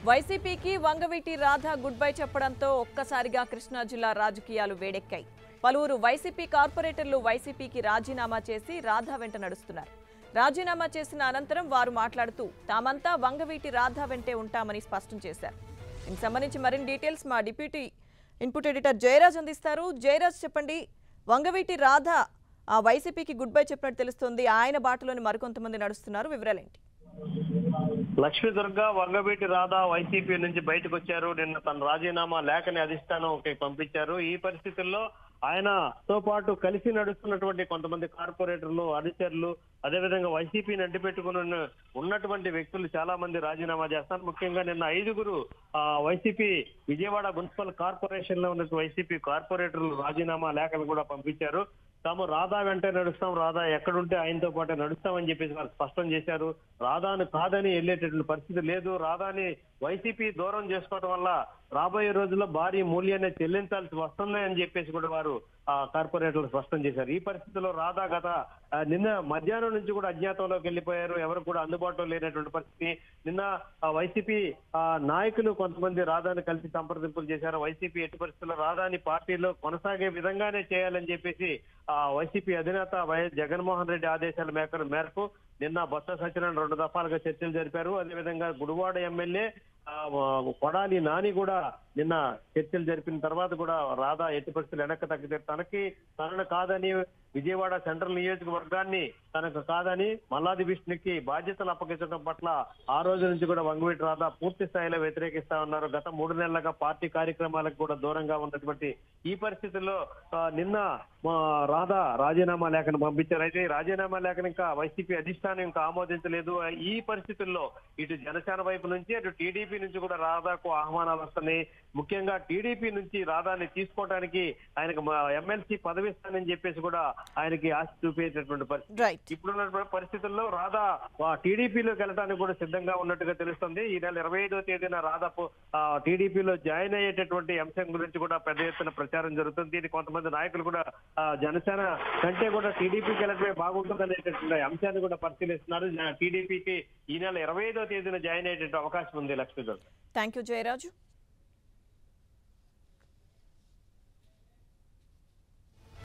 వైసీపీకి Vangaveeti Radha good bye చెప్పడంతో ఒక్కసారిగా కృష్ణా జిల్లా రాజకీయాలు వేడెక్కాయి. పలువురు వైసీపీ కార్పొరేటర్లు వైసీపీకి రాజీనామా చేసి రాధ వెంట నడుస్తున్నారు. రాజీనామా చేసిన అనంతరం వారు మాట్లాడుతూ తామంతా వంగవీటి రాధ వెంటే ఉంటామని స్పష్టం చేశారు. దీనికి సంబంధించి మరిన్ని డీటెయిల్స్ మా డిప్యూటీ ఇన్పుట్ ఎడిటర్ జయరాజ్ అందిస్తారు. జయరాజ్, చెప్పండి, వంగవీటి రాధ వైసీపీకి గుడ్ బై చెప్పినట్టు తెలుస్తోంది. ఆయన బాటలోని మరికొంతమంది నడుస్తున్నారు. వివరాలేంటి? లక్ష్మీ దుర్గ వంగవీటి రాధ వైసీపీ నుంచి బయటకు వచ్చారు. నిన్న తన రాజీనామా లేఖని అధిష్టానంకి పంపించారు. ఈ పరిస్థితుల్లో ఆయనతో పాటు కలిసి నడుస్తున్నటువంటి కొంతమంది కార్పొరేటర్లు, అనుచరులు, అదేవిధంగా వైసీపీని అడ్డుపెట్టుకుని ఉన్నటువంటి వ్యక్తులు చాలా మంది రాజీనామా చేస్తారు. ముఖ్యంగా నిన్న 5గురు వైసీపీ విజయవాడ మున్సిపల్ కార్పొరేషన్ లో ఉన్న వైసీపీ కార్పొరేటర్లు రాజీనామా లేఖను కూడా పంపించారు. తాము రాధా వెంటే నడుస్తాం, రాధా ఎక్కడుంటే ఆయనతో పాటు నడుస్తామని చెప్పేసి వారు స్పష్టం చేశారు. రాధాను కాదని వెళ్ళేటటువంటి పరిస్థితి లేదు. రాధాని వైసీపీ దూరం చేసుకోవడం వల్ల రాబోయే రోజుల్లో భారీ మూల్యాన్ని చెల్లించాల్సి వస్తుంది అని చెప్పేసి కూడా వారు కార్పొరేటర్లు స్పష్టం చేశారు. ఈ పరిస్థితుల్లో రాధా గత నిన్న మధ్యాహ్నం నుంచి కూడా అజ్ఞాతంలోకి వెళ్ళిపోయారు. ఎవరు కూడా అందుబాటులో లేనటువంటి పరిస్థితి. నిన్న వైసీపీ నాయకులు కొంతమంది రాధాని కలిసి సంప్రదింపులు చేశారు. వైసీపీ ఎట్టి పరిస్థితుల్లో రాధాని పార్టీలో కొనసాగే విధంగానే చేయాలని చెప్పేసి వైసీపీ అధినేత వైఎస్ జగన్మోహన్ రెడ్డి ఆదేశాల మేరకు నిన్న బొత్స సత్యనారాయణ 2 దఫాలుగా చర్చలు జరిపారు. అదేవిధంగా గుడివాడ ఎమ్మెల్యే కొడాలి నాని కూడా నిన్న చర్చలు జరిపిన తర్వాత కూడా రాధా ఎట్టి పరిస్థితులు వెనక్కి తగ్గితే తనను కాదని విజయవాడ సెంట్రల్ నియోజకవర్గాన్ని తనకు కాదని మల్లాది విష్ణుకి బాధ్యతలు అప్పగించడం పట్ల ఆ రోజు నుంచి కూడా వంగవీటి రాధా పూర్తి స్థాయిలో వ్యతిరేకిస్తా ఉన్నారు. గత 3 నెలలుగా పార్టీ కార్యక్రమాలకు కూడా దూరంగా ఉన్నటువంటి ఈ పరిస్థితుల్లో నిన్న రాధా రాజీనామా లేఖను పంపించారు. అయితే రాజీనామా లేఖను ఇంకా వైసీపీ అధిష్టానం ఇంకా ఆమోదించలేదు. ఈ పరిస్థితుల్లో ఇటు జనసేన వైపు నుంచి అటు టీడీపీ నుంచి కూడా రాధాకు ఆహ్వానాలు వస్తున్నాయి. ముఖ్యంగా టీడీపీ నుంచి రాధాని తీసుకోవడానికి ఆయనకు ఎమ్మెల్సీ పదవి ఇస్తానని చెప్పేసి కూడా ఆయనకి ఆశ చూపేటటువంటి పరిస్థితి. ఇప్పుడున్న పరిస్థితుల్లో రాధా టీడీపీలోకి వెళ్ళడానికి కూడా సిద్ధంగా ఉన్నట్టుగా తెలుస్తుంది. ఈ నెల 25వ తేదీన రాధా టీడీపీలో జాయిన్ అయ్యేటటువంటి అంశం గురించి కూడా పెద్ద ఎత్తున ప్రచారం జరుగుతుంది. దీనికి కొంతమంది నాయకులు కూడా జనసేన కంటే కూడా టీడీపీకి వెళ్ళడమే బాగుంటుంది అనేటటువంటి అంశాన్ని కూడా పరిశీలిస్తున్నారు. టీడీపీకి ఈ నెల 25వ తేదీన జాయిన్ అయ్యేటువంటి అవకాశం ఉంది. లక్ష్మీ. Thank you Jayaraju.